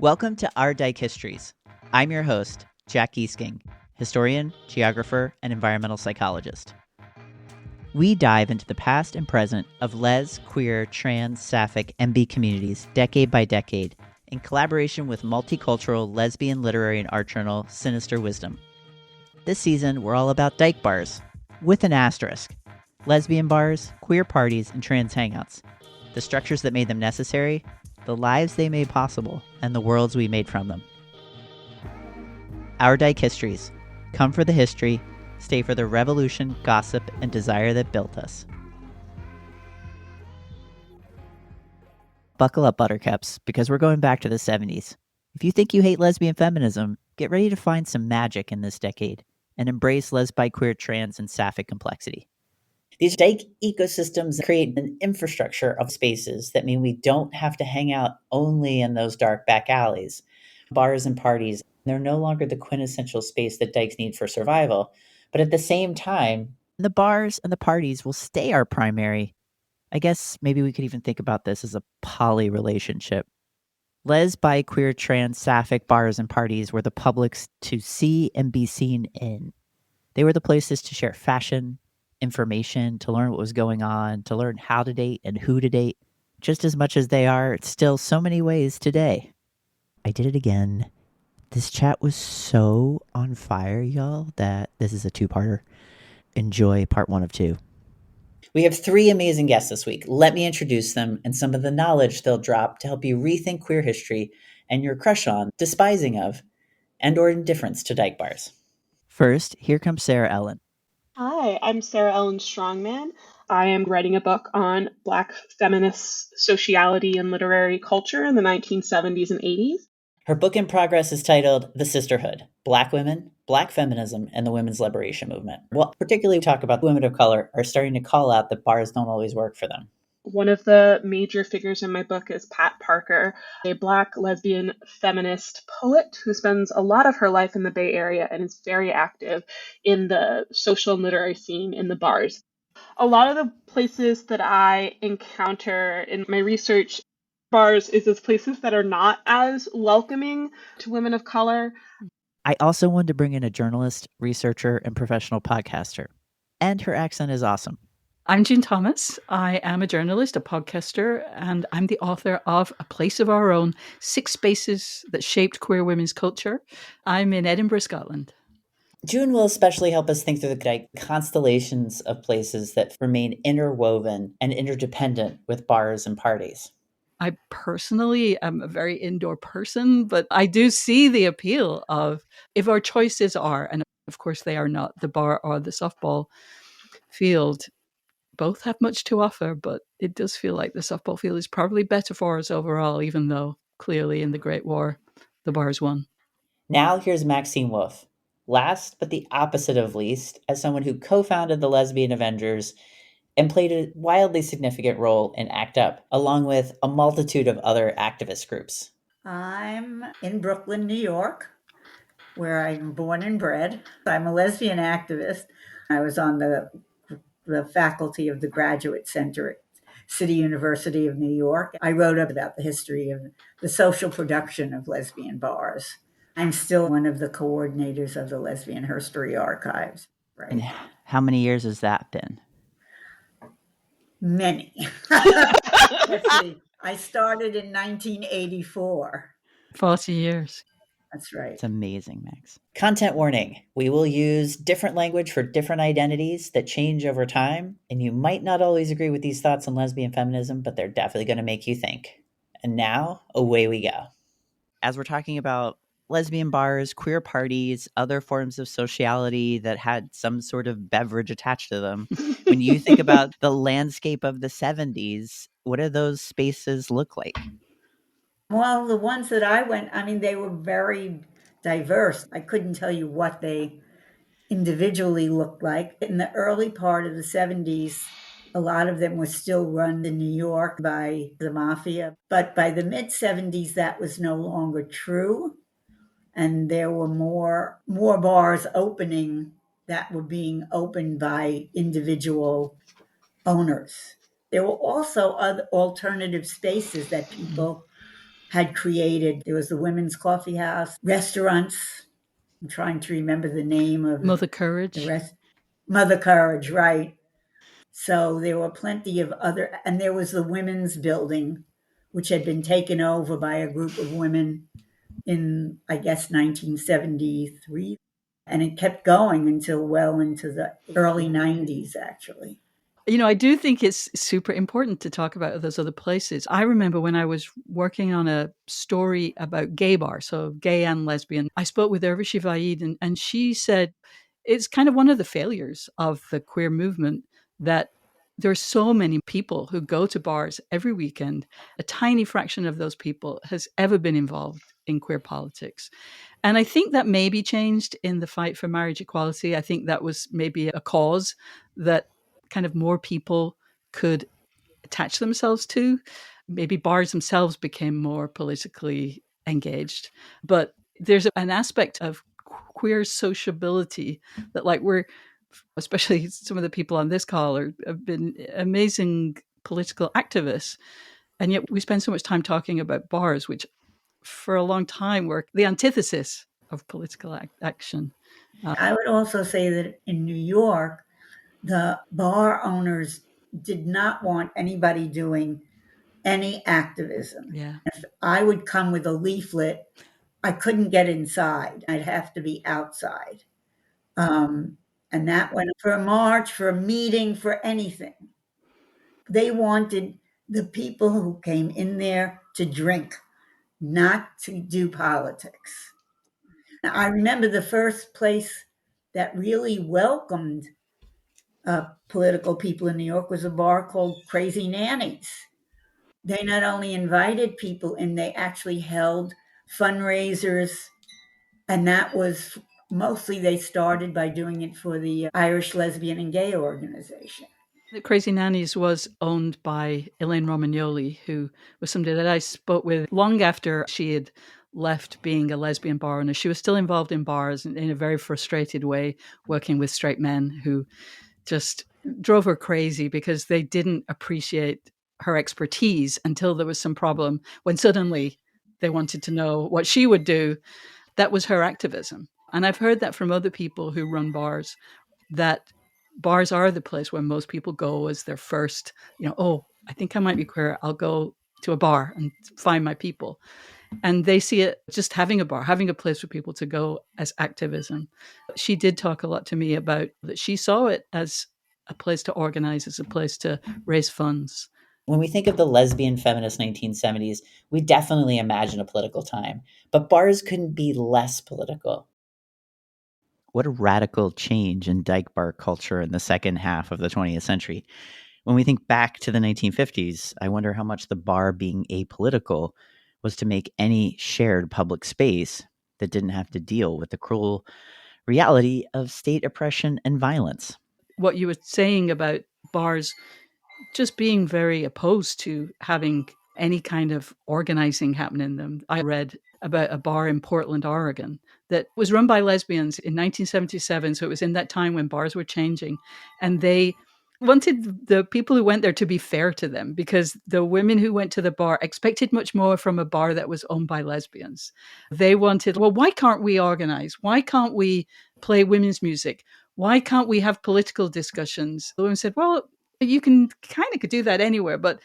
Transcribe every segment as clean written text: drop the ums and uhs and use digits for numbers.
Welcome to Our Dyke Histories. I'm your host, Jack Gieseking, historian, geographer, and environmental psychologist. We dive into the past and present of les, queer, trans, sapphic, and bi communities decade by decade in collaboration with multicultural lesbian literary and art journal Sinister Wisdom. This season, we're all about dyke bars, with an asterisk. Lesbian bars, queer parties, and trans hangouts. The structures that made them necessary, the lives they made possible, and the worlds we made from them. Our Dyke Histories. Come for the history, stay for the revolution, gossip, and desire that built us. Buckle up, buttercups, because we're going back to the 70s. If you think you hate lesbian feminism, get ready to find some magic in this decade and embrace lesbi, queer, trans, and sapphic complexity. These dyke ecosystems create an infrastructure of spaces that mean we don't have to hang out only in those dark back alleys. Bars and parties, they're no longer the quintessential space that dykes need for survival. But at the same time, the bars and the parties will stay our primary. I guess maybe we could even think about this as a poly relationship. Les, bi, queer, trans, sapphic bars and parties were the publics to see and be seen in. They were the places to share fashion, information, to learn what was going on, to learn how to date and who to date, just as much as they are still so many ways today. I did it again. This chat was so on fire, y'all, that this is a two-parter. Enjoy part 1 of 2. We have 3 amazing guests this week. Let me introduce them and some of the knowledge they'll drop to help you rethink queer history and your crush on, despising of, and or indifference to dyke bars. First, here comes SaraEllen. Hi, I'm SaraEllen Strongman. I am writing a book on Black feminist sociality and literary culture in the 1970s and 80s. Her book in progress is titled The Sisterhood, Black Women, Black Feminism, and the Women's Liberation Movement. We'll particularly talk about women of color are starting to call out that bars don't always work for them. One of the major figures in my book is Pat Parker, a Black lesbian feminist poet who spends a lot of her life in the Bay Area and is very active in the social and literary scene in the bars. A lot of the places that I encounter in my research bars is as places that are not as welcoming to women of color. I also wanted to bring in a journalist, researcher, and professional podcaster. And her accent is awesome. I'm Jean Thomas. I am a journalist, a podcaster, and I'm the author of A Place of Our Own, 6 Spaces That Shaped Queer Women's Culture. I'm in Edinburgh, Scotland. June will especially help us think through the constellations of places that remain interwoven and interdependent with bars and parties. I personally am a very indoor person, but I do see the appeal of if our choices are, and of course they are not, the bar or the softball field, both have much to offer, but it does feel like the softball field is probably better for us overall, even though clearly in the Great War, the bars won. Now here's Maxine Wolfe. Last, but the opposite of least, as someone who co-founded the Lesbian Avengers and played a wildly significant role in ACT UP, along with a multitude of other activist groups. I'm in Brooklyn, New York, where I'm born and bred. I'm a lesbian activist. I was on the faculty of the Graduate Center at City University of New York. I wrote up about the history of the social production of lesbian bars. I'm still one of the coordinators of the Lesbian History Archives. Right. And how many years has that been? Many. Let's see. I started in 1984. 40 years. That's right. It's amazing, Max. Content warning. We will use different language for different identities that change over time, and you might not always agree with these thoughts on lesbian feminism, but they're definitely going to make you think. And now, away we go. As we're talking about lesbian bars, queer parties, other forms of sociality that had some sort of beverage attached to them, when you think about the landscape of the 70s, what do those spaces look like? Well, the ones that I went, they were very diverse. I couldn't tell you what they individually looked like. In the early part of the 70s, a lot of them were still run in New York by the mafia. But by the mid-70s, that was no longer true. And there were more bars opening that were being opened by individual owners. There were also other alternative spaces that people had created. There was the Women's Coffee House, restaurants. I'm trying to remember the name of Mother Courage. the rest. Mother Courage, right. So there were plenty of other, and there was the women's building, which had been taken over by a group of women in, I guess, 1973. And it kept going until well into the early 90s, actually. I do think it's super important to talk about those other places. I remember when I was working on a story about gay bars, so gay and lesbian, I spoke with Urvashi Vaid, and she said it's kind of one of the failures of the queer movement that there's so many people who go to bars every weekend. A tiny fraction of those people has ever been involved in queer politics. And I think that maybe changed in the fight for marriage equality. I think that was maybe a cause that kind of more people could attach themselves to. Maybe bars themselves became more politically engaged. But there's an aspect of queer sociability that, like, we're, especially some of the people on this call have been amazing political activists. And yet we spend so much time talking about bars, which for a long time were the antithesis of political action. I would also say that in New York, the bar owners did not want anybody doing any activism. Yeah. If I would come with a leaflet, I couldn't get inside. I'd have to be outside. And that went for a march, for a meeting, for anything. They wanted the people who came in there to drink, not to do politics. Now, I remember the first place that really welcomed political people in New York was a bar called Crazy Nannies. They not only invited people in, they actually held fundraisers. And that was mostly, they started by doing it for the Irish Lesbian and Gay Organization. The Crazy Nannies was owned by Elaine Romagnoli, who was somebody that I spoke with long after she had left being a lesbian bar owner. She was still involved in bars in a very frustrated way, working with straight men who just drove her crazy because they didn't appreciate her expertise until there was some problem, when suddenly they wanted to know what she would do. That was her activism. And I've heard that from other people who run bars, that bars are the place where most people go as their first, oh, I think I might be queer. I'll go to a bar and find my people. And they see it just having a bar, having a place for people to go, as activism. She did talk a lot to me about that. She saw it as a place to organize, as a place to raise funds. When we think of the lesbian feminist 1970s, we definitely imagine a political time, but bars couldn't be less political. What a radical change in dyke bar culture in the second half of the 20th century. When we think back to the 1950s, I wonder how much the bar being apolitical was to make any shared public space that didn't have to deal with the cruel reality of state oppression and violence. What you were saying about bars just being very opposed to having any kind of organizing happen in them. I read about a bar in Portland, Oregon, that was run by lesbians in 1977. So it was in that time when bars were changing. And they wanted the people who went there to be fair to them, because the women who went to the bar expected much more from a bar that was owned by lesbians. They wanted, well, why can't we organize? Why can't we play women's music? Why can't we have political discussions? The women said, well, you can kind of do that anywhere, but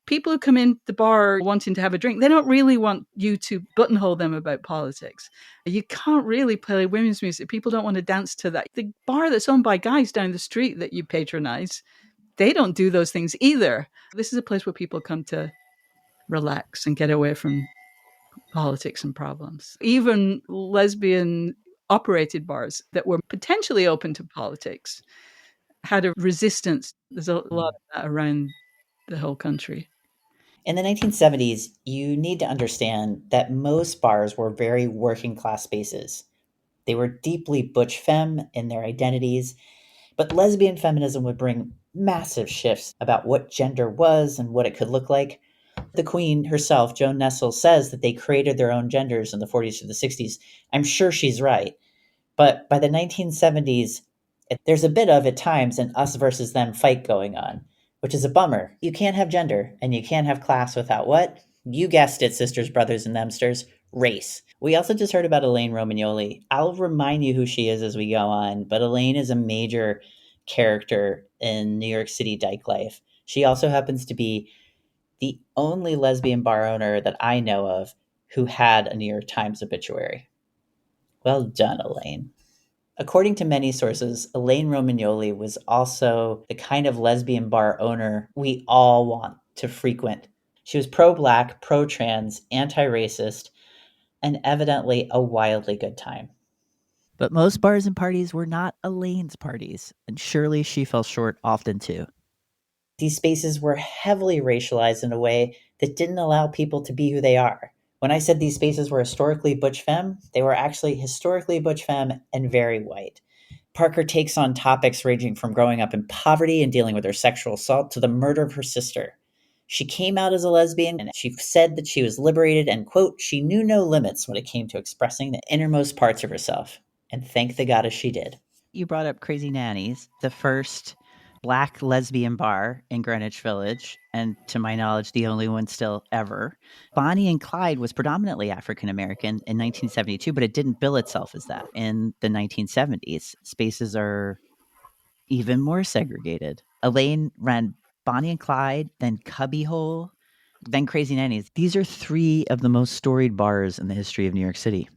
people who come in the bar wanting to have a drink, they don't really want you to buttonhole them about politics. You can't really play women's music. People don't want to dance to that. The bar that's owned by guys down the street that you patronize, they don't do those things either. This is a place where people come to relax and get away from politics and problems. Even lesbian operated bars that were potentially open to politics had a resistance. There's a lot of that around the whole country. In the 1970s, you need to understand that most bars were very working class spaces. They were deeply butch femme in their identities, but lesbian feminism would bring massive shifts about what gender was and what it could look like. The queen herself, Joan Nestle, says that they created their own genders in the 40s to the 60s. I'm sure she's right. But by the 1970s, there's a bit of, at times, an us versus them fight going on, which is a bummer. You can't have gender and you can't have class without what? You guessed it, sisters, brothers, and themsters, race. We also just heard about Elaine Romagnoli. I'll remind you who she is as we go on, but Elaine is a major character in New York City dyke life. She also happens to be the only lesbian bar owner that I know of who had a New York Times obituary. Well done, Elaine. According to many sources, Elaine Romagnoli was also the kind of lesbian bar owner we all want to frequent. She was pro-black, pro-trans, anti-racist, and evidently a wildly good time. But most bars and parties were not Elaine's parties, and surely she fell short often too. These spaces were heavily racialized in a way that didn't allow people to be who they are. When I said these spaces were historically butch femme, they were actually historically butch femme and very white. Parker takes on topics ranging from growing up in poverty and dealing with her sexual assault to the murder of her sister. She came out as a lesbian and she said that she was liberated and, quote, she knew no limits when it came to expressing the innermost parts of herself. And thank the goddess she did. You brought up Crazy Nannies, the first Black lesbian bar in Greenwich Village, and to my knowledge, the only one still ever. Bonnie and Clyde was predominantly African American in 1972, but it didn't bill itself as that. In the 1970s, spaces are even more segregated. Elaine ran Bonnie and Clyde, then Cubbyhole, then Crazy Nannies. These are three of the most storied bars in the history of New York City.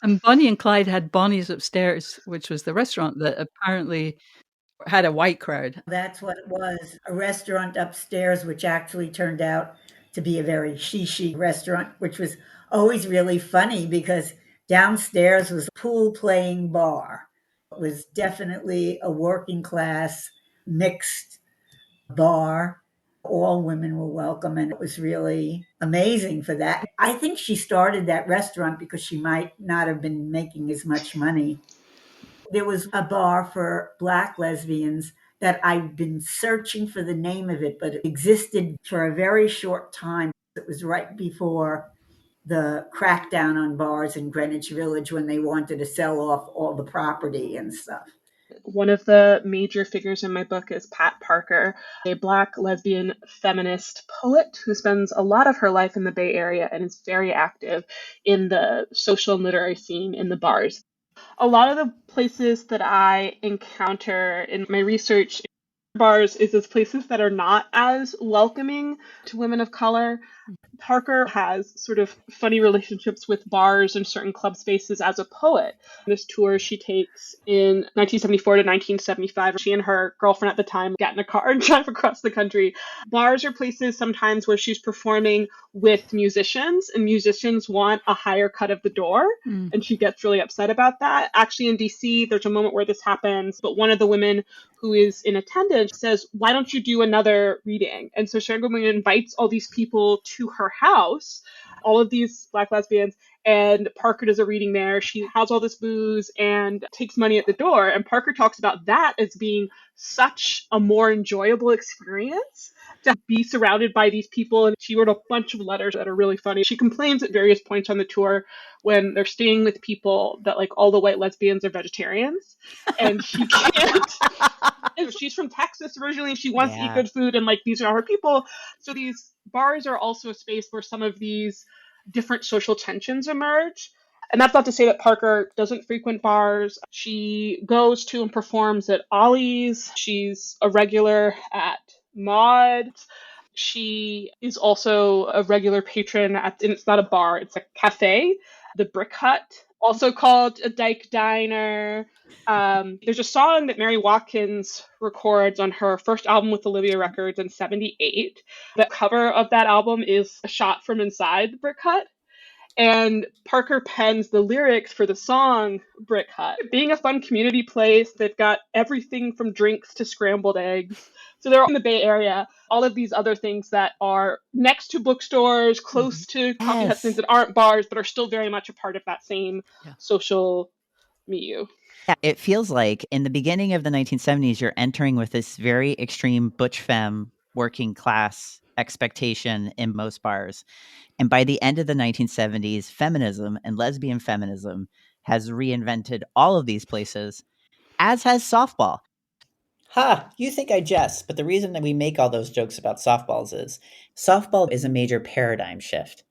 And Bonnie and Clyde had Bonnie's Upstairs, which was the restaurant that apparently had a white crowd. That's what it was, a restaurant upstairs, which actually turned out to be a very shishi restaurant, which was always really funny because downstairs was a pool playing bar. It was definitely a working class mixed bar. All women were welcome, and it was really amazing for that. I think she started that restaurant because she might not have been making as much money. There was a bar for Black lesbians that I've been searching for the name of it, but it existed for a very short time. It was right before the crackdown on bars in Greenwich Village when they wanted to sell off all the property and stuff. One of the major figures in my book is Pat Parker, a Black lesbian feminist poet who spends a lot of her life in the Bay Area and is very active in the social and literary scene in the bars. A lot of the places that I encounter in my research bars is those places that are not as welcoming to women of color. Parker has sort of funny relationships with bars and certain club spaces as a poet. This tour she takes in 1974 to 1975, she and her girlfriend at the time get in a car and drive across the country. Bars are places sometimes where she's performing with musicians, and musicians want a higher cut of the door, and she gets really upset about that. Actually, in DC, there's a moment where this happens, but one of the women who is in attendance says, why don't you do another reading? And so Sharon Goodman invites all these people to her house, all of these Black lesbians, and Parker does a reading there. She has all this booze and takes money at the door. And Parker talks about that as being such a more enjoyable experience to be surrounded by these people. And she wrote a bunch of letters that are really funny. She complains at various points on the tour when they're staying with people that like all the white lesbians are vegetarians and she can't. And she's from Texas originally. She wants to eat good food, and like these are her people. So these bars are also a space where some of these different social tensions emerge. And that's not to say that Parker doesn't frequent bars. She goes to and performs at Ollie's. She's a regular at Maud. She is also a regular patron at, and it's not a bar, it's a cafe, the Brick Hut, also called a Dyke Diner. There's a song that Mary Watkins records on her first album with Olivia Records in '78. The cover of that album is a shot from inside the Brick Hut. And Parker pens the lyrics for the song Brick Hut. Being a fun community place, they've got everything from drinks to scrambled eggs. So they're in the Bay Area. All of these other things that are next to bookstores, close to coffee huts, things that aren't bars, but are still very much a part of that same social milieu. Yeah, it feels like in the beginning of the 1970s, you're entering with this very extreme butch femme working class expectation in most bars. And by the end of the 1970s, feminism and lesbian feminism has reinvented all of these places, as has softball. Ha! You think I jest, but the reason that we make all those jokes about softball is a major paradigm shift.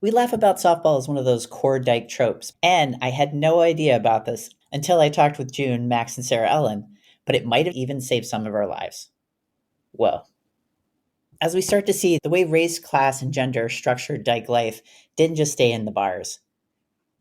We laugh about softball as one of those core Dyke tropes, and I had no idea about this until I talked with June, Max, and SaraEllen, but it might have even saved some of our lives. Whoa. As we start to see, the way race, class, and gender structured Dyke life didn't just stay in the bars.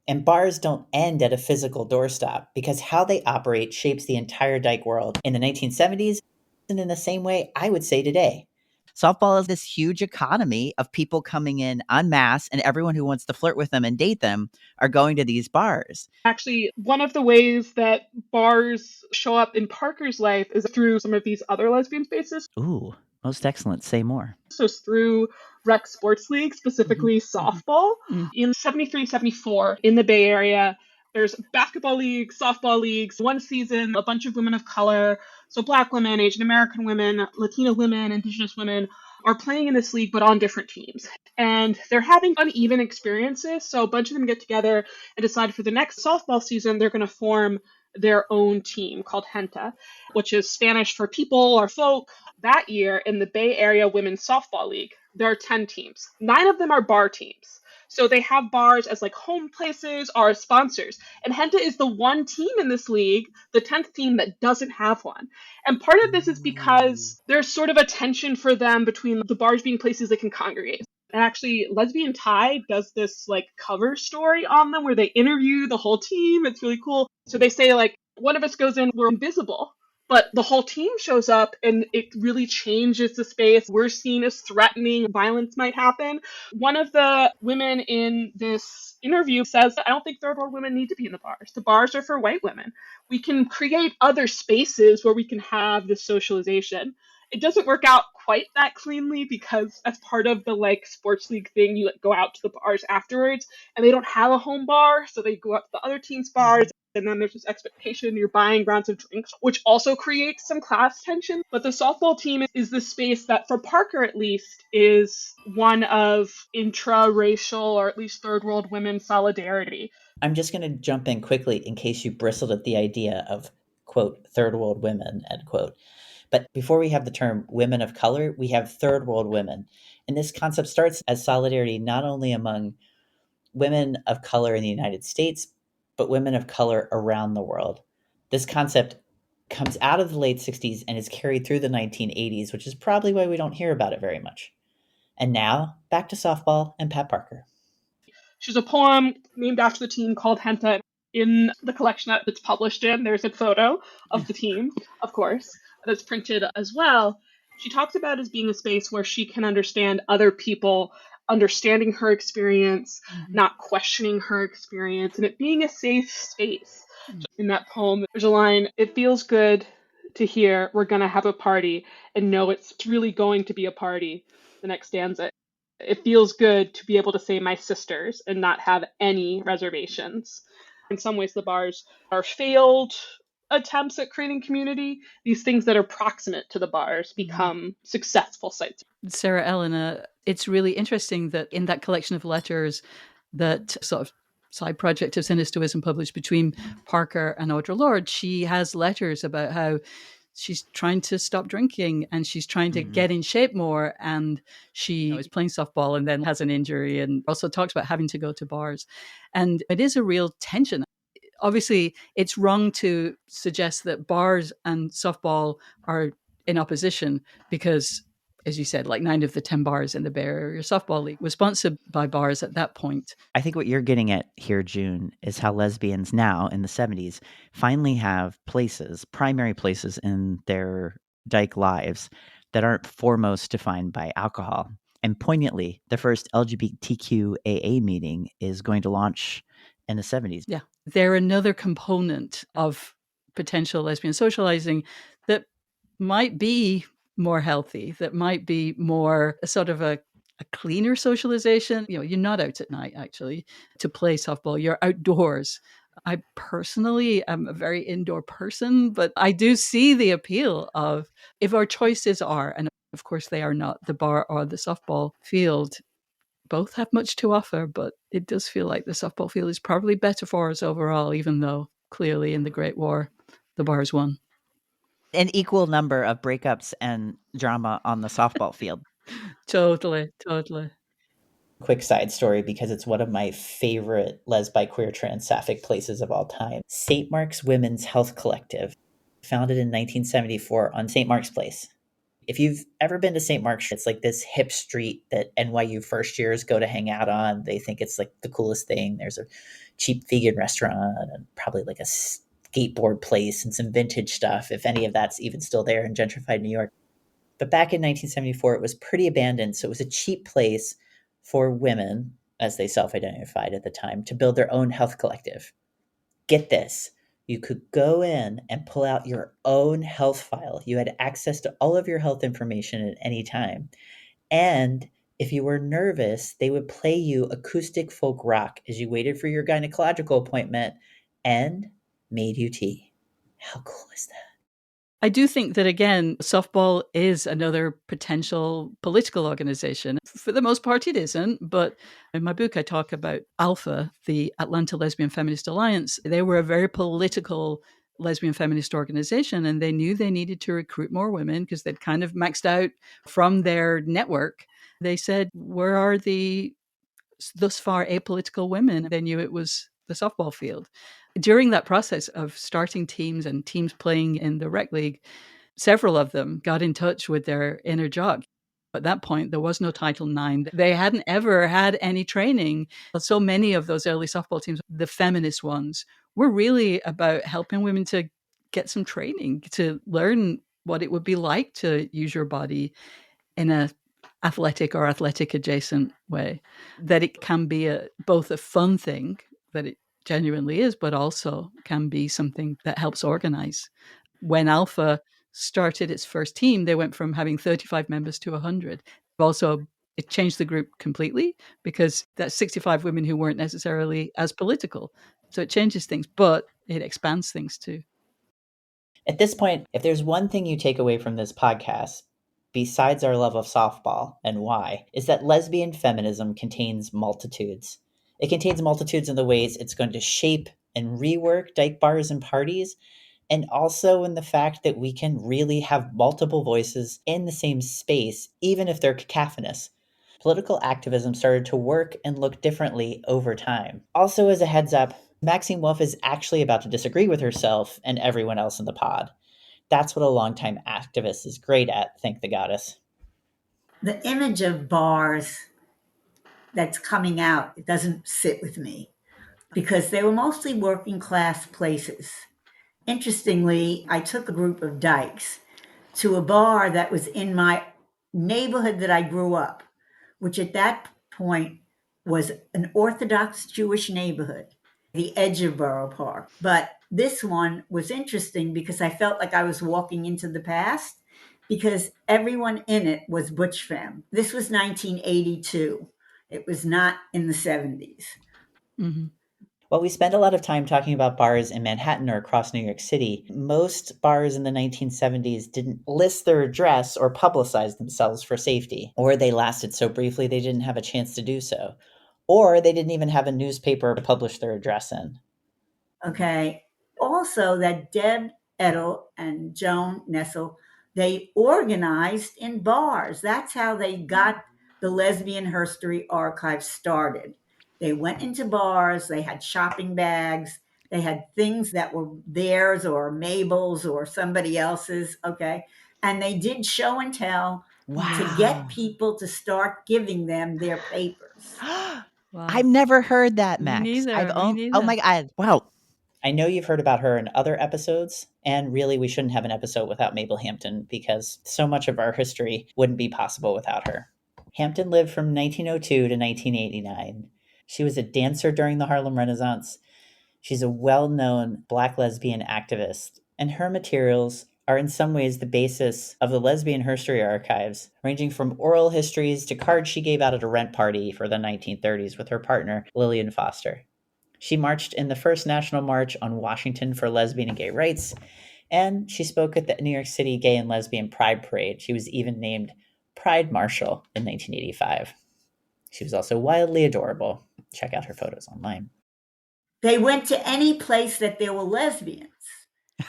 And bars don't end at a physical doorstop because how they operate shapes the entire Dyke world in the 1970s and in the same way I would say today. Softball is this huge economy of people coming in en masse, and everyone who wants to flirt with them and date them are going to these bars. Actually, one of the ways that bars show up in Parker's life is through some of these other lesbian spaces. Ooh, most excellent. Say more. So it's through rec sports league, specifically softball. Mm. In 73, 74, in the Bay Area, there's basketball leagues, softball leagues. One season, a bunch of women of color, so Black women, Asian American women, Latina women, Indigenous women, are playing in this league, but on different teams. And they're having uneven experiences. So a bunch of them get together and decide for the next softball season, they're going to form their own team called Gente, which is Spanish for people or folk. That year in the Bay Area Women's Softball League, there are 10 teams. 9 of them are bar teams. So they have bars as like home places or as sponsors. And Gente is the one team in this league, the 10th team, that doesn't have one. And part of this is because there's sort of a tension for them between the bars being places they can congregate. And actually, Lesbian Tide does this like cover story on them where they interview the whole team. It's really cool. So they say like, one of us goes in, we're invisible. But the whole team shows up and it really changes the space. We're seen as threatening, violence might happen. One of the women in this interview says, I don't think third world women need to be in the bars. The bars are for white women. We can create other spaces where we can have this socialization. It doesn't work out quite that cleanly because as part of the like sports league thing, you like go out to the bars afterwards and they don't have a home bar. So they go out to the other team's bars. And then there's this expectation you're buying rounds of drinks, which also creates some class tension. But the softball team is the space that, for Parker at least, is one of intra-racial or at least third world women solidarity. I'm just going to jump in quickly in case you bristled at the idea of, quote, third world women, end quote. But before we have the term women of color, we have third world women. And this concept starts as solidarity not only among women of color in the United States, but women of color around the world. This concept comes out of the late 60s and is carried through the 1980s, which is probably why we don't hear about it very much. And now, back to softball and Pat Parker. She's a poem named after the team called Gente. In the collection that it's published in, there's a photo of the team, of course, that's printed as well. She talks about it as being a space where she can understand other people, understanding her experience, not questioning her experience, and it being a safe space. In that poem, there's a line, it feels good to hear we're going to have a party and know it's really going to be a party. The next stanza, it feels good to be able to say my sisters and not have any reservations. In some ways, the bars are failed attempts at creating community. These things that are proximate to the bars become successful sites. SaraEllen, it's really interesting that in that collection of letters, that sort of side project of Sinistoism published between Parker and Audre Lorde, she has letters about how she's trying to stop drinking and she's trying to get in shape more. And she is playing softball and then has an injury, and also talks about having to go to bars. And it is a real tension. Obviously, it's wrong to suggest that bars and softball are in opposition because, as you said, like 9 of the 10 bars in the Bay Area Softball League were sponsored by bars at that point. I think what you're getting at here, June, is how lesbians now in the 70s finally have places, primary places in their Dyke lives that aren't foremost defined by alcohol. And poignantly, the first LGBTQAA meeting is going to launch in the 70s. Yeah. They're another component of potential lesbian socializing that might be more healthy, that might be more a sort of a cleaner socialization. You know, you're not out at night, actually, to play softball. You're outdoors. I personally am a very indoor person, but I do see the appeal of, if our choices are, and of course they are not, the bar or the softball field, both have much to offer, but it does feel like the softball field is probably better for us overall, even though clearly in the Great War, the bars won. An equal number of breakups and drama on the softball field. Totally. Quick side story, because it's one of my favorite lesbi, queer, trans, sapphic places of all time. St. Mark's Women's Health Collective, founded in 1974 on St. Mark's Place. If you've ever been to St. Mark's, it's like this hip street that NYU first years go to hang out on. They think it's like the coolest thing. There's a cheap vegan restaurant and probably like a skateboard place and some vintage stuff, if any of that's even still there in gentrified New York. But back in 1974, it was pretty abandoned. So it was a cheap place for women, as they self-identified at the time, to build their own health collective. Get this. You could go in and pull out your own health file. You had access to all of your health information at any time. And if you were nervous, they would play you acoustic folk rock as you waited for your gynecological appointment and made you tea. How cool is that? I do think that, again, softball is another potential political organization. For the most part, it isn't. But in my book, I talk about Alpha, the Atlanta Lesbian Feminist Alliance. They were a very political lesbian feminist organization, and they knew they needed to recruit more women because they'd kind of maxed out from their network. They said, where are the thus far apolitical women? They knew it was the softball field. During that process of starting teams and teams playing in the rec league, several of them got in touch with their inner jock. At that point, there was no Title IX. They hadn't ever had any training. So many of those early softball teams, the feminist ones, were really about helping women to get some training, to learn what it would be like to use your body in a athletic or athletic adjacent way, that it can be both a fun thing, that it genuinely is, but also can be something that helps organize. When Alpha started its first team, they went from having 35 members to 100. Also, it changed the group completely because that's 65 women who weren't necessarily as political. So it changes things, but it expands things too. At this point, if there's one thing you take away from this podcast, besides our love of softball and why, is that lesbian feminism contains multitudes. It contains multitudes in the ways it's going to shape and rework dyke bars and parties, and also in the fact that we can really have multiple voices in the same space, even if they're cacophonous. Political activism started to work and look differently over time. Also, as a heads up, Maxine Wolfe is actually about to disagree with herself and everyone else in the pod. That's what a longtime activist is great at, thank the goddess. The image of bars that's coming out, it doesn't sit with me because they were mostly working class places. Interestingly, I took a group of dykes to a bar that was in my neighborhood that I grew up, which at that point was an Orthodox Jewish neighborhood, the edge of Borough Park. But this one was interesting because I felt like I was walking into the past because everyone in it was butch femme. This was 1982. It was not in the 70s. Mm-hmm. While we spend a lot of time talking about bars in Manhattan or across New York City, most bars in the 1970s didn't list their address or publicize themselves for safety, or they lasted so briefly they didn't have a chance to do so, or they didn't even have a newspaper to publish their address in. Okay. Also, that Deb Edel and Joan Nessel, they organized in bars. That's how they got the Lesbian Herstory Archive started. They went into bars, they had shopping bags, they had things that were theirs or Mabel's or somebody else's, okay? And they did show and tell to get people to start giving them their papers. Wow. Wow. I've never heard that, Me Max. neither. Oh my God. Wow. I know you've heard about her in other episodes, and really we shouldn't have an episode without Mabel Hampton because so much of our history wouldn't be possible without her. Hampton lived from 1902 to 1989. She was a dancer during the Harlem Renaissance. She's a well-known Black lesbian activist, and her materials are in some ways the basis of the Lesbian Herstory Archives, ranging from oral histories to cards she gave out at a rent party for the 1930s with her partner, Lillian Foster. She marched in the first National March on Washington for lesbian and gay rights, and she spoke at the New York City Gay and Lesbian Pride Parade. She was even named Pride Marshal in 1985. She was also wildly adorable. Check out her photos online. They went to any place that there were lesbians.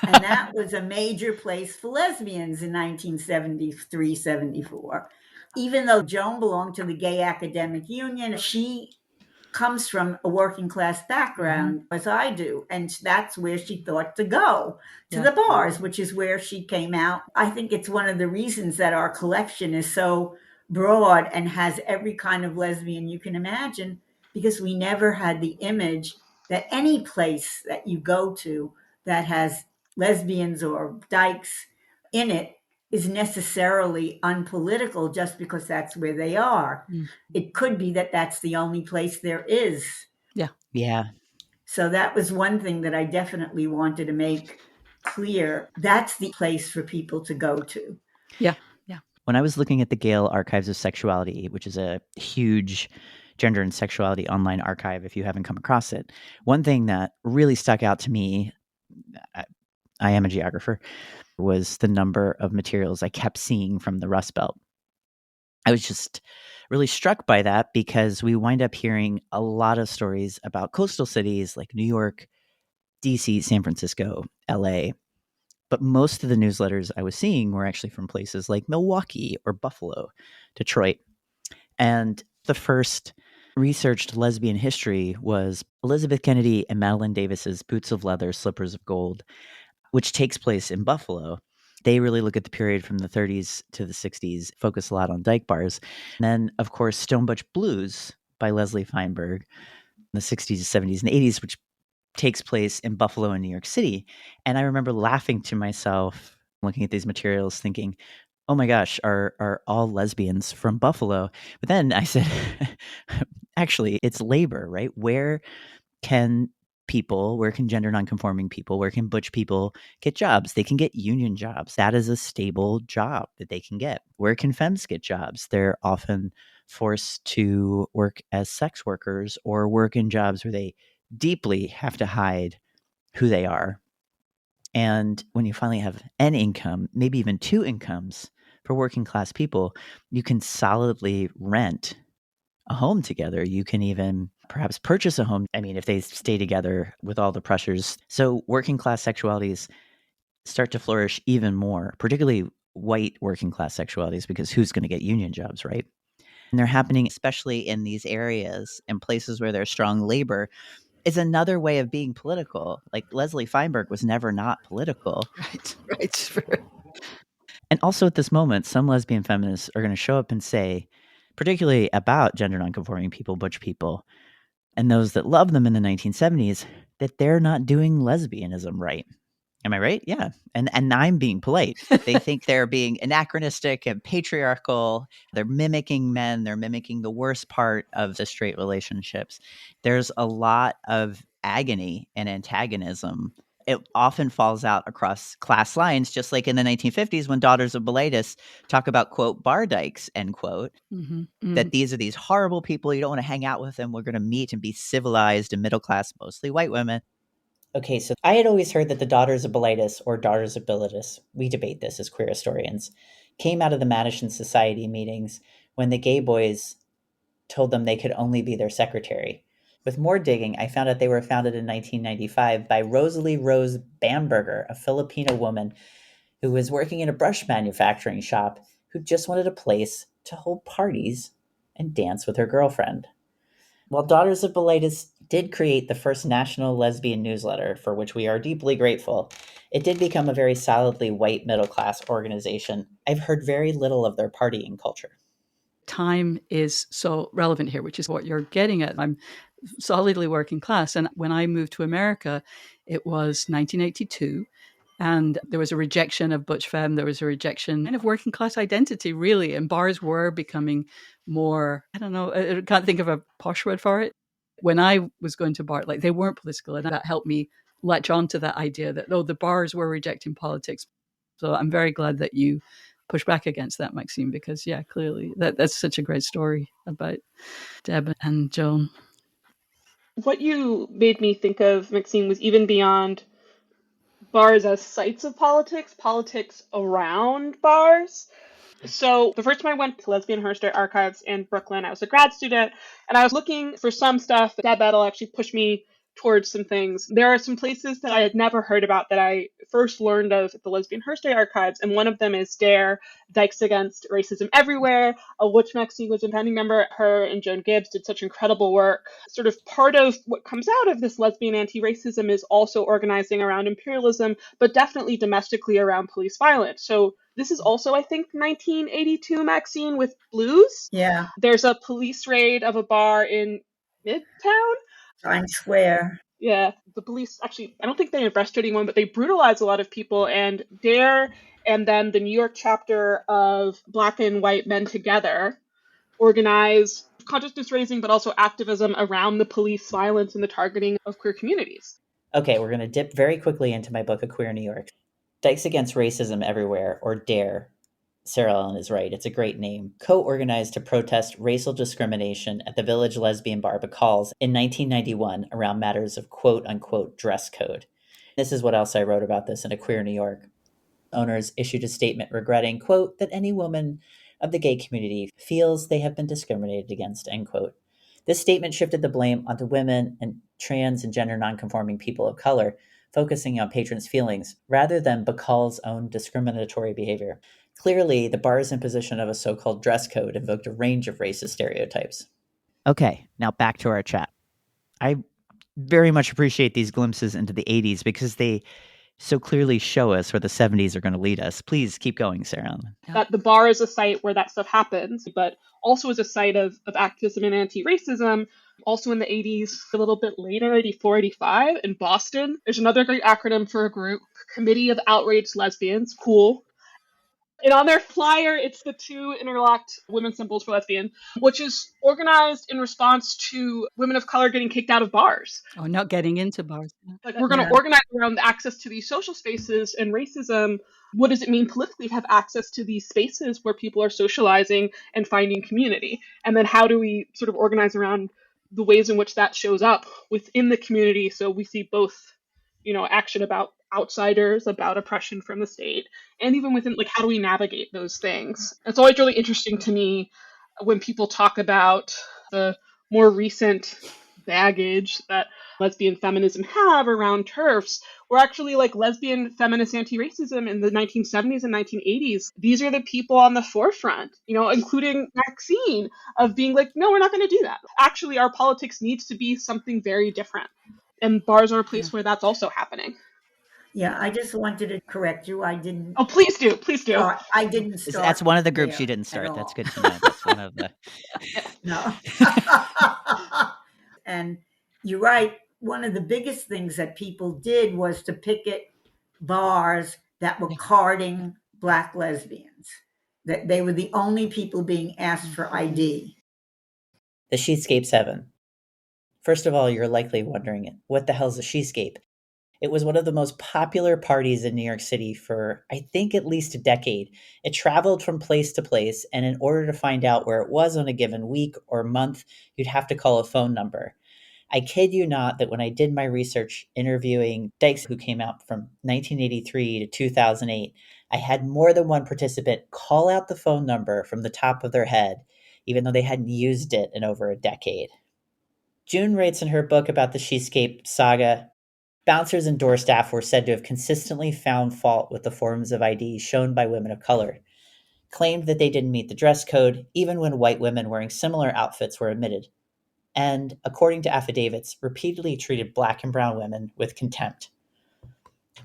And that was a major place for lesbians in 1973, 74. Even though Joan belonged to the Gay Academic Union, she comes from a working class background, as I do. And that's where she thought to go, to the bars, which is where she came out. I think it's one of the reasons that our collection is so broad and has every kind of lesbian you can imagine, because we never had the image that any place that you go to that has lesbians or dykes in it is necessarily unpolitical just because that's where they are. It could be that that's the only place there is. Yeah. So that was one thing that I definitely wanted to make clear. That's the place for people to go to. Yeah. When I was looking at the Gale Archives of Sexuality, which is a huge gender and sexuality online archive, if you haven't come across it, one thing that really stuck out to me, I am a geographer, was the number of materials I kept seeing from the Rust Belt. I was just really struck by that because we wind up hearing a lot of stories about coastal cities like New York, DC, San Francisco, LA. But most of the newsletters I was seeing were actually from places like Milwaukee or Buffalo, Detroit. And the first researched lesbian history was Elizabeth Kennedy and Madeline Davis's Boots of Leather, Slippers of Gold, which takes place in Buffalo. They really look at the period from the 30s to the 60s, focus a lot on dyke bars. And then, of course, Stone Butch Blues by Leslie Feinberg in the 60s, 70s, and 80s, which takes place in Buffalo and New York City. And I remember laughing to myself, looking at these materials, thinking, oh my gosh, are all lesbians from Buffalo? But then I said, actually, it's labor, right? Where can gender nonconforming people, where can butch people get jobs? They can get union jobs. That is a stable job that they can get. Where can femmes get jobs? They're often forced to work as sex workers or work in jobs where they deeply have to hide who they are. And when you finally have an income, maybe even two incomes for working class people, you can solidly rent a home together. You can even perhaps purchase a home. I mean, if they stay together with all the pressures. So working class sexualities start to flourish even more, particularly white working class sexualities, because who's going to get union jobs, right? And they're happening especially in these areas and places where there's strong labor. Is another way of being political. Like Leslie Feinberg was never not political. Right. And also at this moment, some lesbian feminists are going to show up and say, particularly about gender nonconforming people, butch people, and those that love them in the 1970s, that they're not doing lesbianism right. Am I right? Yeah. And I'm being polite. They think they're being anachronistic and patriarchal. They're mimicking men. They're mimicking the worst part of the straight relationships. There's a lot of agony and antagonism. It often falls out across class lines, just like in the 1950s when Daughters of Bilitis talk about, quote, bar dykes, end quote, that these are these horrible people. You don't want to hang out with them. We're going to meet and be civilized and middle class, mostly white women. Okay, so I had always heard that the Daughters of Bilitis, or Daughters of Bilitis, we debate this as queer historians, came out of the Madison Society meetings when the gay boys told them they could only be their secretary. With more digging, I found out they were founded in 1995 by Rosalie Rose Bamberger, a Filipino woman who was working in a brush manufacturing shop who just wanted a place to hold parties and dance with her girlfriend. While Daughters of Bilitis did create the first national lesbian newsletter, for which we are deeply grateful, it did become a very solidly white middle-class organization. I've heard very little of their partying culture. Time is so relevant here, which is what you're getting at. I'm solidly working class. And when I moved to America, it was 1982. And there was a rejection of butch femme. There was a rejection of working class identity, really. And bars were becoming more, I don't know, I can't think of a posh word for it. When I was going to bar, like they weren't political. And that helped me latch on to that idea that, oh, the bars were rejecting politics. So I'm very glad that you push back against that, Maxine, because, yeah, clearly that's such a great story about Deb and Joan. What you made me think of, Maxine, was even beyond bars as sites of politics, politics around bars. So the first time I went to Lesbian Herstory Archives in Brooklyn, I was a grad student, and I was looking for some stuff. Deb Edel actually pushed me towards some things. There are some places that I had never heard about that I first learned of at the Lesbian History Archives, and one of them is DARE, Dykes Against Racism Everywhere, of which Maxine was a founding member. Her and Joan Gibbs did such incredible work. Sort of part of what comes out of this lesbian anti-racism is also organizing around imperialism, but definitely domestically around police violence. So this is also, I think, 1982, Maxine, with Blues. Yeah, There's a police raid of a bar in Midtown. Times Square. Yeah, the police actually, I don't think they arrest anyone, but they brutalize a lot of people. And DARE and then the New York chapter of Black and White Men Together organize consciousness raising, but also activism around the police violence and the targeting of queer communities. Okay, we're going to dip very quickly into my book, A Queer New York. Dykes Against Racism Everywhere, or DARE. SaraEllen is right. It's a great name. Co-organized to protest racial discrimination at the Village Lesbian Bar Bacalls in 1991 around matters of quote-unquote dress code. This is what else I wrote about this in A Queer New York. Owners issued a statement regretting, quote, that any woman of the gay community feels they have been discriminated against, end quote. This statement shifted the blame onto women and trans and gender nonconforming people of color, focusing on patrons' feelings rather than Bacall's own discriminatory behavior. Clearly, the bar's imposition of a so-called dress code invoked a range of racist stereotypes. Okay, now back to our chat. I very much appreciate these glimpses into the 80s because they so clearly show us where the 70s are going to lead us. Please keep going, Sarah. That the bar is a site where that stuff happens, but also is a site of activism and anti-racism. Also in the 80s, a little bit later, 84, 85, in Boston, there's another great acronym for a group, Committee of Outraged Lesbians, cool. And on their flyer, it's the two interlocked women symbols for lesbian, which is organized in response to women of color getting kicked out of bars. Oh, not getting into bars. Like, we're going to organize around the access to these social spaces and racism. What does it mean politically to have access to these spaces where people are socializing and finding community? And then how do we sort of organize around the ways in which that shows up within the community? So we see both, action about outsiders, about oppression from the state, and even within, like, how do we navigate those things? It's always really interesting to me when people talk about the more recent baggage that lesbian feminism have around TERFs, were actually like lesbian feminist anti-racism in the 1970s and 1980s. These are the people on the forefront, including Maxine, of being like, no, we're not going to do that. Actually, our politics needs to be something very different. And bars are a place where that's also happening. Yeah, I just wanted to correct you. I didn't. Oh, please do. Please do. I didn't start. That's one of the groups you didn't start. That's good to know. That's one of the. No. And you're right. One of the biggest things that people did was to picket bars that were carding Black lesbians. That they were the only people being asked for ID. The Shescape Seven. First of all, you're likely wondering, what the hell's a Shescape? It was one of the most popular parties in New York City for, I think, at least a decade. It traveled from place to place, and in order to find out where it was on a given week or month, you'd have to call a phone number. I kid you not that when I did my research interviewing dykes who came out from 1983 to 2008, I had more than one participant call out the phone number from the top of their head, even though they hadn't used it in over a decade. June writes in her book about the Shescape saga, bouncers and door staff were said to have consistently found fault with the forms of ID shown by women of color, claimed that they didn't meet the dress code, even when white women wearing similar outfits were admitted, and, according to affidavits, repeatedly treated Black and brown women with contempt.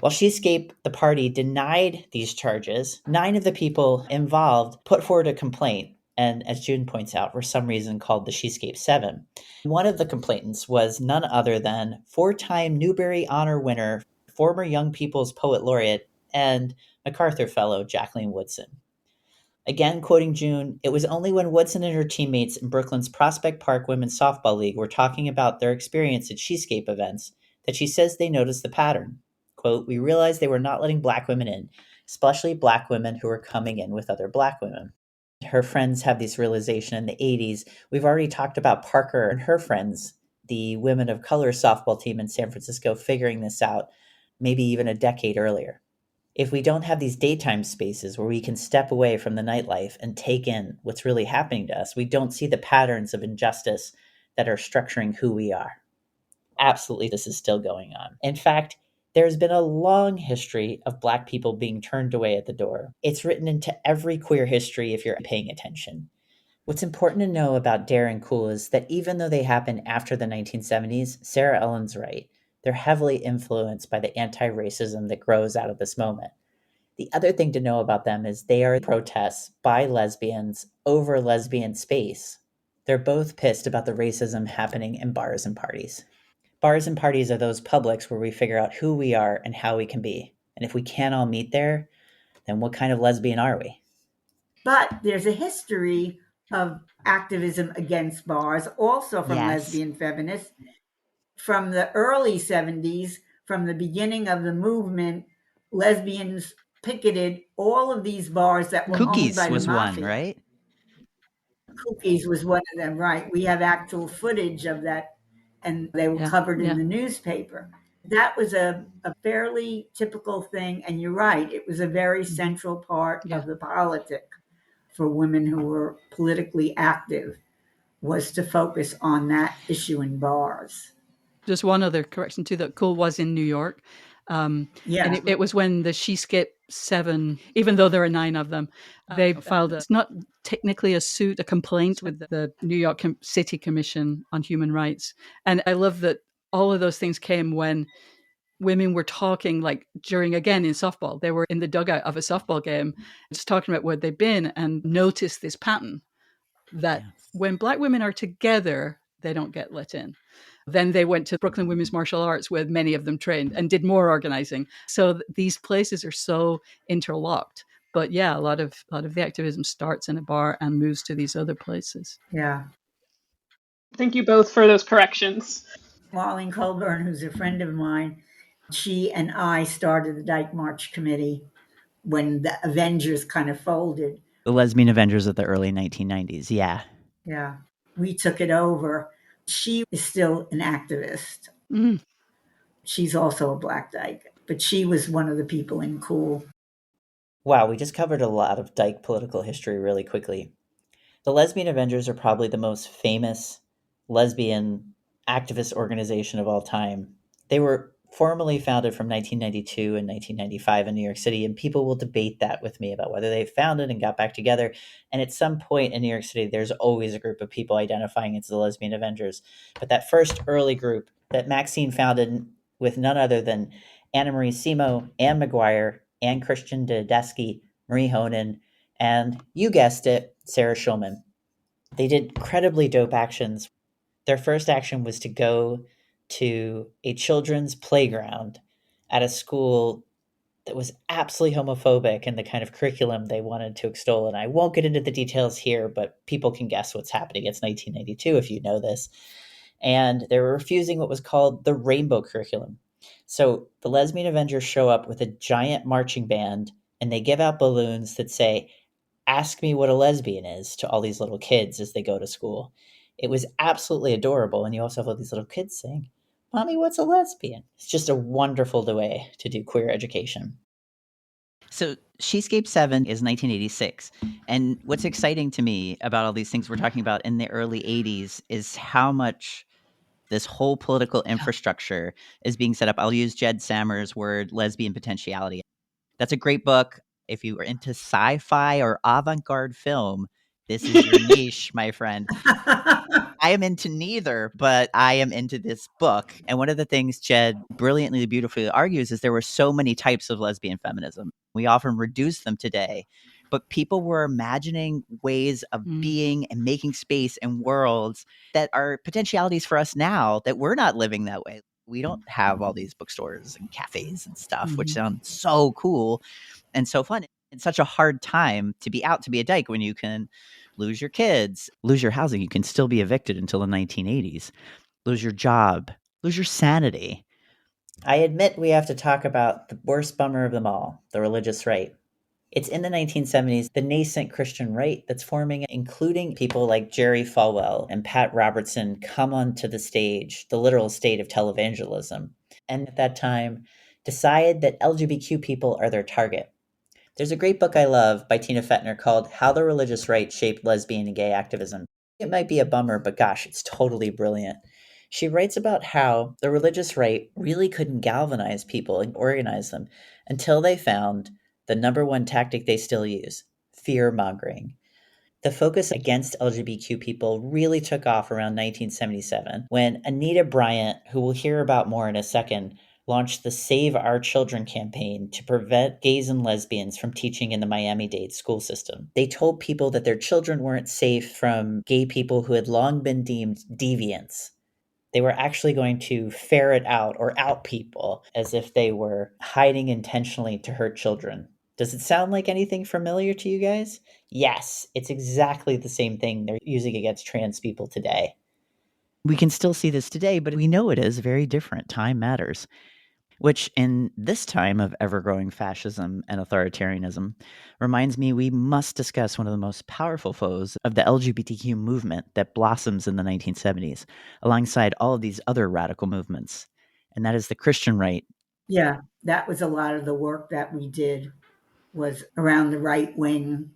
While Shescape, the party, denied these charges, 9 of the people involved put forward a complaint, and as June points out, for some reason called the Shescape Seven. One of the complainants was none other than 4-time Newbery Honor winner, former Young People's Poet Laureate, and MacArthur Fellow Jacqueline Woodson. Again, quoting June, it was only when Woodson and her teammates in Brooklyn's Prospect Park Women's Softball League were talking about their experience at Shescape events that she says they noticed the pattern. Quote, we realized they were not letting Black women in, especially Black women who were coming in with other Black women. Her friends have this realization in the 80s. We've already talked about Parker and her friends, the women of color softball team in San Francisco, figuring this out maybe even a decade earlier. If we don't have these daytime spaces where we can step away from the nightlife and take in what's really happening to us, we don't see the patterns of injustice that are structuring who we are. absolutely this is still going on. In fact, there's been a long history of Black people being turned away at the door. It's written into every queer history if you're paying attention. What's important to know about Dare and Cool is that even though they happen after the 1970s, SaraEllen's right. They're heavily influenced by the anti-racism that grows out of this moment. The other thing to know about them is they are protests by lesbians over lesbian space. They're both pissed about the racism happening in bars and parties. Bars and parties are those publics where we figure out who we are and how we can be. And if we can't all meet there, then what kind of lesbian are we? But there's a history of activism against bars, also from lesbian feminists, from the early 70s, from the beginning of the movement. Lesbians picketed all of these bars that were owned Cookies by the was one, mafia. right? Cookies was one of them, right? We have actual footage of that, and they were covered in the newspaper. That was a fairly typical thing, and you're right, it was a very central part of the politic for women who were politically active, was to focus on that issue in bars. Just one other correction too, that Cool was in New York. And it was when the Shescape Seven, even though there are 9 of them, they filed it's not technically a suit, a complaint with the New York City Commission on Human Rights. And I love that all of those things came when women were talking, like during, again, in softball, they were in the dugout of a softball game, just talking about where they've been and noticed this pattern that when Black women are together, they don't get let in. Then they went to Brooklyn Women's Martial Arts, where many of them trained and did more organizing. So these places are so interlocked. But yeah, a lot of the activism starts in a bar and moves to these other places. Yeah. Thank you both for those corrections. Marlene Colburn, who's a friend of mine, she and I started the Dyke March Committee when the Avengers kind of folded. The lesbian Avengers of the early 1990s, yeah. Yeah. We took it over. She is still an activist. Mm. She's also a Black Dyke, but she was one of the people in Cool. Wow, we just covered a lot of Dyke political history really quickly. The Lesbian Avengers are probably the most famous lesbian activist organization of all time. They were formally founded from 1992 and 1995 in New York City, and people will debate that with me about whether they founded and got back together. And at some point in New York City, there's always a group of people identifying as the Lesbian Avengers. But that first early group that Maxine founded with none other than Anna Marie Simo, Anne McGuire, Anne Christian Dodesky, Marie Honan, and you guessed it, Sarah Schulman. They did incredibly dope actions. Their first action was to go to a children's playground at a school that was absolutely homophobic in the kind of curriculum they wanted to extol. And I won't get into the details here, but people can guess what's happening. It's 1992 if you know this. And they were refusing what was called the rainbow curriculum. So the Lesbian Avengers show up with a giant marching band and they give out balloons that say, "Ask me what a lesbian is," to all these little kids as they go to school. It was absolutely adorable. And you also have all these little kids saying, "Mommy, what's a lesbian?" It's just a wonderful way to do queer education. So Shescape 7 is 1986. And what's exciting to me about all these things we're talking about in the early 80s is how much this whole political infrastructure is being set up. I'll use Jed Sammer's word, lesbian potentiality. That's a great book. If you are into sci-fi or avant-garde film, this is your niche, my friend. I am into neither, but I am into this book. And one of the things Jed brilliantly, beautifully argues is there were so many types of lesbian feminism. We often reduce them today, but people were imagining ways of being and making space in worlds that are potentialities for us now that we're not living that way. We don't have all these bookstores and cafes and stuff, which sound so cool and so fun. It's such a hard time to be out to be a dyke when you can lose your kids, lose your housing. You can still be evicted until the 1980s, lose your job, lose your sanity. I admit we have to talk about the worst bummer of them all, the religious right. It's in the 1970s, the nascent Christian right that's forming, including people like Jerry Falwell and Pat Robertson come onto the stage, the literal state of televangelism, and at that time decide that LGBTQ people are their target. There's a great book I love by Tina Fettner called How the Religious Right Shaped Lesbian and Gay Activism. It might be a bummer, but gosh, it's totally brilliant. She writes about how the religious right really couldn't galvanize people and organize them until they found the number one tactic they still use: fear mongering. The focus against LGBTQ people really took off around 1977 when Anita Bryant, who we'll hear about more in a second, launched the Save Our Children campaign to prevent gays and lesbians from teaching in the Miami-Dade school system. They told people that their children weren't safe from gay people who had long been deemed deviants. They were actually going to ferret out or out people as if they were hiding intentionally to hurt children. Does it sound like anything familiar to you guys? Yes, it's exactly the same thing they're using against trans people today. We can still see this today, but we know it is very different. Time matters. Which, in this time of ever-growing fascism and authoritarianism, reminds me we must discuss one of the most powerful foes of the LGBTQ movement that blossoms in the 1970s, alongside all of these other radical movements, and that is the Christian right. Yeah, that was a lot of the work that we did was around the right wing,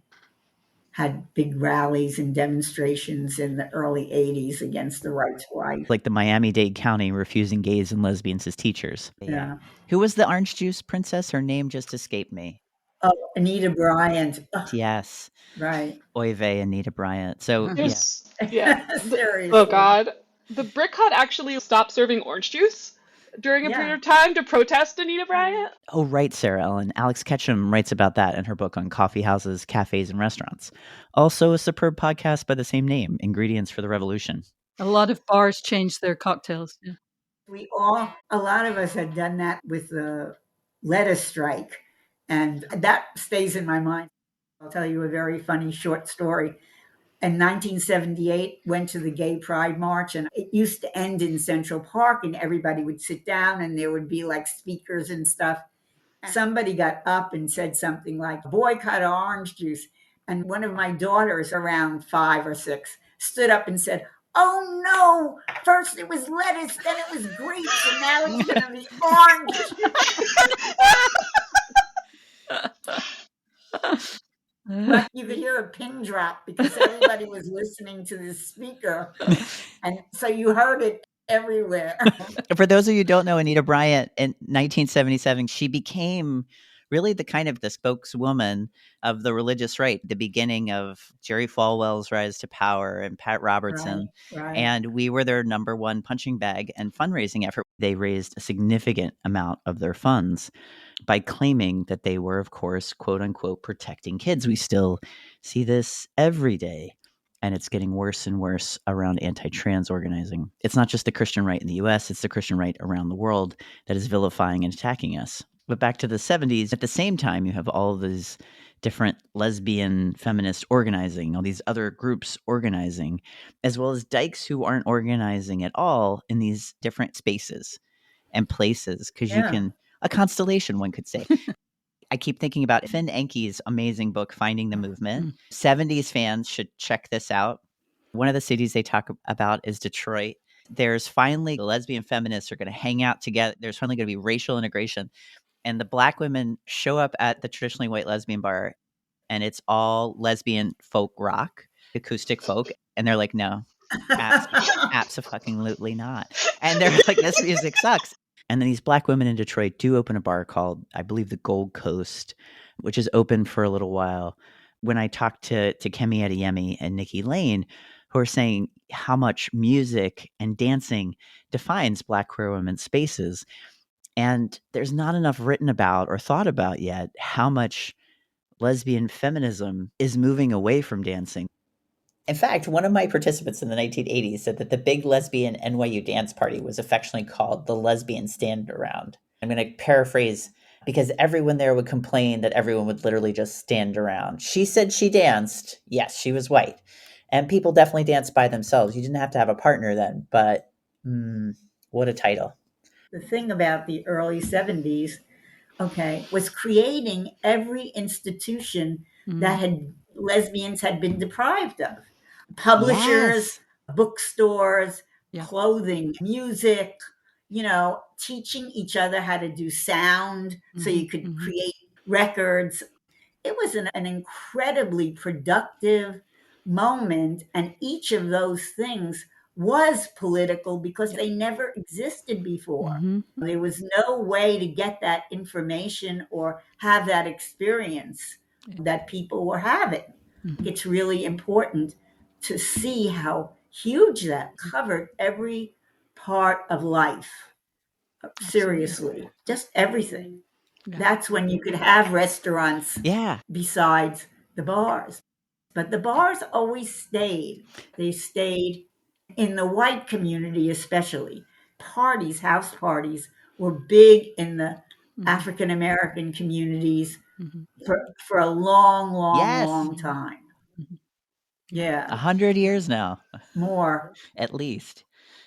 had big rallies and demonstrations in the early 80s against the right to life. Like the Miami-Dade County refusing gays and lesbians as teachers. Yeah. Who was the orange juice princess? Her name just escaped me. Oh, Anita Bryant. Yes. Right. Oy vey, Anita Bryant. So, Yeah. Seriously. Oh, God. The Brick Hut actually stopped serving orange juice during a period of time to protest Anita Bryant. Oh, right, SaraEllen. Alex Ketchum writes about that in her book on coffee houses, cafes, and restaurants. Also a superb podcast by the same name, Ingredients for the Revolution. A lot of bars changed their cocktails. Yeah. A lot of us had done that with the lettuce strike, and that stays in my mind. I'll tell you a very funny short story. In 1978, went to the Gay Pride March, and it used to end in Central Park, and everybody would sit down, and there would be like speakers and stuff. Somebody got up and said something like, boycott orange juice. And one of my daughters, around 5 or 6, stood up and said, oh no, first it was lettuce, then it was grapes, and now it's going to be orange. But you could hear a pin drop because everybody was listening to this speaker. And so you heard it everywhere. For those of you who don't know Anita Bryant, in 1977, she became really the kind of the spokeswoman of the religious right, the beginning of Jerry Falwell's rise to power and Pat Robertson. Right. And we were their number one punching bag and fundraising effort. They raised a significant amount of their funds by claiming that they were, of course, quote unquote, protecting kids. We still see this every day. And it's getting worse and worse around anti-trans organizing. It's not just the Christian right in the US, it's the Christian right around the world that is vilifying and attacking us. But back to the 70s, at the same time, you have all of these different lesbian feminist organizing, all these other groups organizing, as well as dykes who aren't organizing at all in these different spaces and places. Because you can, a constellation, one could say. I keep thinking about Finn Enke's amazing book, Finding the Movement. 70s fans should check this out. One of the cities they talk about is Detroit. There's finally the lesbian feminists are going to hang out together. There's finally going to be racial integration. And the black women show up at the traditionally white lesbian bar, and it's all lesbian folk rock, acoustic folk. And they're like, no, absolutely not. And they're like, this music sucks. And then these black women in Detroit do open a bar called, I believe, the Gold Coast, which is open for a little while. When I talked to Kemi Adeyemi and Nikki Lane, who are saying how much music and dancing defines black queer women's spaces. And there's not enough written about or thought about yet how much lesbian feminism is moving away from dancing. In fact, one of my participants in the 1980s said that the big lesbian NYU dance party was affectionately called the lesbian stand around. I'm going to paraphrase because everyone there would complain that everyone would literally just stand around. She said she danced. Yes, she was white. And people definitely danced by themselves. You didn't have to have a partner then, but what a title. The thing about the early 70s, was creating every institution that lesbians had been deprived of. Publishers, bookstores, clothing, music, teaching each other how to do sound so you could create records. It was an incredibly productive moment, and each of those things was political because they never existed before. Mm-hmm. There was no way to get that information or have that experience that people were having. Mm-hmm. It's really important to see how huge that covered every part of life. Seriously, just everything. Yeah. That's when you could have restaurants Yeah. besides the bars. But the bars always stayed. They stayed in the white community, especially. Parties, house parties, were big in the Mm-hmm. African American communities Mm-hmm. for a long, long, Yes. long time. Mm-hmm. Yeah, 100 years now, more. at least.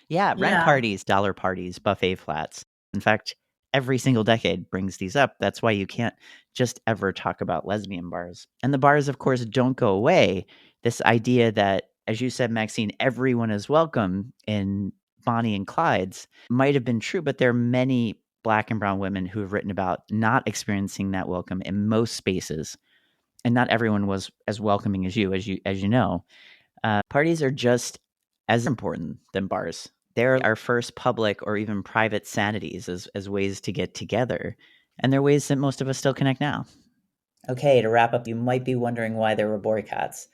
Yeah, rent Yeah. parties, dollar parties, buffet flats. In fact, every single decade brings these up. That's why you can't just ever talk about lesbian bars. And the bars, of course, don't go away. This idea that, as you said, Maxine, everyone is welcome in Bonnie and Clyde's might have been true, but there are many Black and brown women who have written about not experiencing that welcome in most spaces. And not everyone was as welcoming as you know. Parties are just as important than bars. They're our first public or even private sanities as ways to get together. And they're ways that most of us still connect now. Okay, to wrap up, you might be wondering why there were boycotts.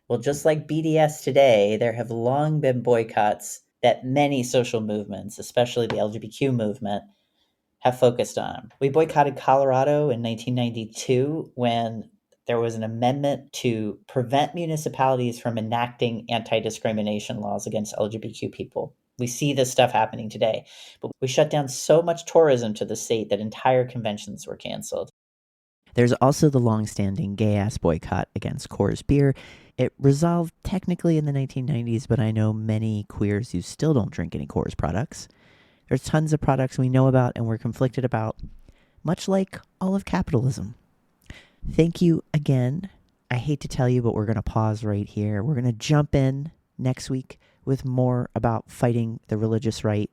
Well, just like BDS today, there have long been boycotts that many social movements, especially the LGBTQ movement, have focused on. We boycotted Colorado in 1992 when there was an amendment to prevent municipalities from enacting anti-discrimination laws against LGBTQ people. We see this stuff happening today, but we shut down so much tourism to the state that entire conventions were canceled. There's also the long-standing gay-ass boycott against Coors beer. It resolved technically in the 1990s, but I know many queers who still don't drink any Coors products. There's tons of products we know about and we're conflicted about, much like all of capitalism. Thank you again. I hate to tell you, but we're going to pause right here. We're going to jump in next week with more about fighting the religious right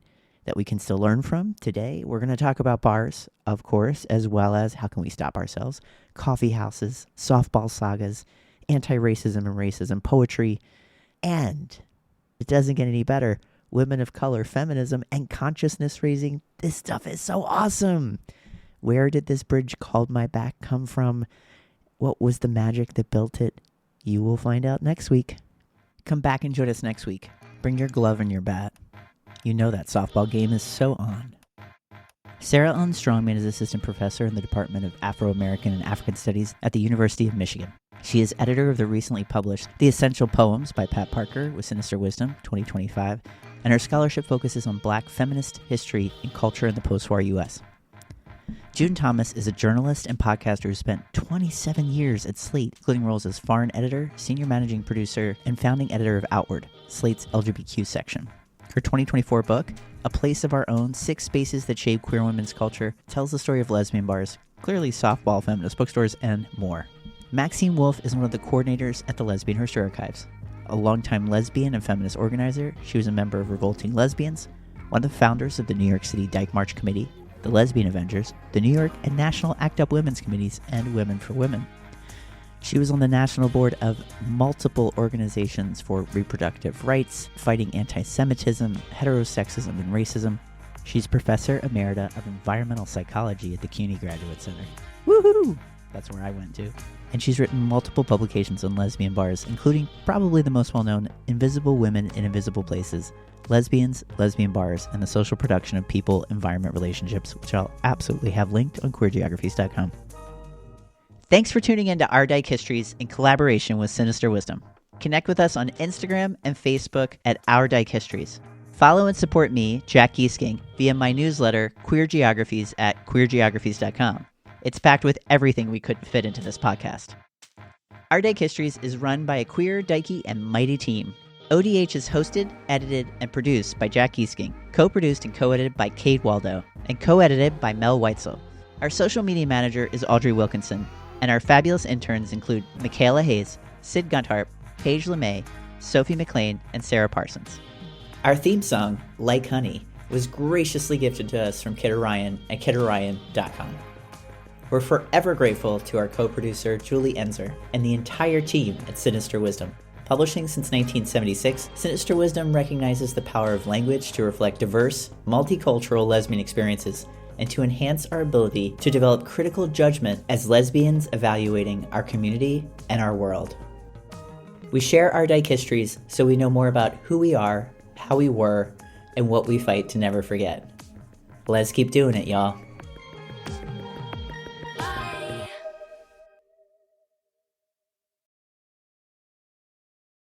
that we can still learn from. Today, we're going to talk about bars, of course, as well as how can we stop ourselves, coffee houses, softball sagas, anti-racism and racism, poetry, and it doesn't get any better, women of color, feminism, and consciousness raising. This stuff is so awesome. Where did this bridge called my back come from? What was the magic that built it? You will find out next week. Come back and join us next week. Bring your glove and your bat. You know that softball game is so on. SaraEllen Strongman is assistant professor in the Department of Afro-American and African Studies at the University of Michigan. She is editor of the recently published The Essential Poems by Pat Parker with Sinister Wisdom, 2025, and her scholarship focuses on Black feminist history and culture in the post-war U.S. June Thomas is a journalist and podcaster who spent 27 years at Slate, including roles as foreign editor, senior managing producer, and founding editor of Outward, Slate's LGBTQ section. Her 2024 book, A Place of Our Own, 6 Spaces That Shape Queer Women's Culture, tells the story of lesbian bars, clearly softball feminist bookstores, and more. Maxine Wolfe is one of the coordinators at the Lesbian History Archives. A longtime lesbian and feminist organizer, she was a member of Revolting Lesbians, one of the founders of the New York City Dyke March Committee, the Lesbian Avengers, the New York and National ACT UP Women's Committees, and Women for Women. She was on the national board of multiple organizations for reproductive rights, fighting anti-Semitism, heterosexism, and racism. She's professor emerita of environmental psychology at the CUNY Graduate Center. Woohoo! That's where I went to. And she's written multiple publications on lesbian bars, including probably the most well-known, Invisible Women in Invisible Places, Lesbians, Lesbian Bars, and the Social Production of People-Environment Relationships, which I'll absolutely have linked on queergeographies.com. Thanks for tuning in to Our Dyke Histories in collaboration with Sinister Wisdom. Connect with us on Instagram and Facebook at Our Dyke Histories. Follow and support me, Jack Gieseking, via my newsletter, Queer Geographies at queergeographies.com. It's packed with everything we couldn't fit into this podcast. Our Dyke Histories is run by a queer, dykey, and mighty team. ODH is hosted, edited, and produced by Jack Gieseking, co-produced and co-edited by Cade Waldo, and co-edited by Mel Weitzel. Our social media manager is Audrey Wilkinson, and our fabulous interns include Michaela Hayes, Sid Gunthart, Paige LeMay, Sophie McLean, and Sarah Parsons. Our theme song, Like Honey, was graciously gifted to us from Kid Orion at kidorion.com. We're forever grateful to our co-producer, Julie Enzer, and the entire team at Sinister Wisdom. Publishing since 1976, Sinister Wisdom recognizes the power of language to reflect diverse, multicultural lesbian experiences and to enhance our ability to develop critical judgment as lesbians evaluating our community and our world. We share our Dyke histories so we know more about who we are, how we were, and what we fight to never forget. Let's keep doing it, y'all.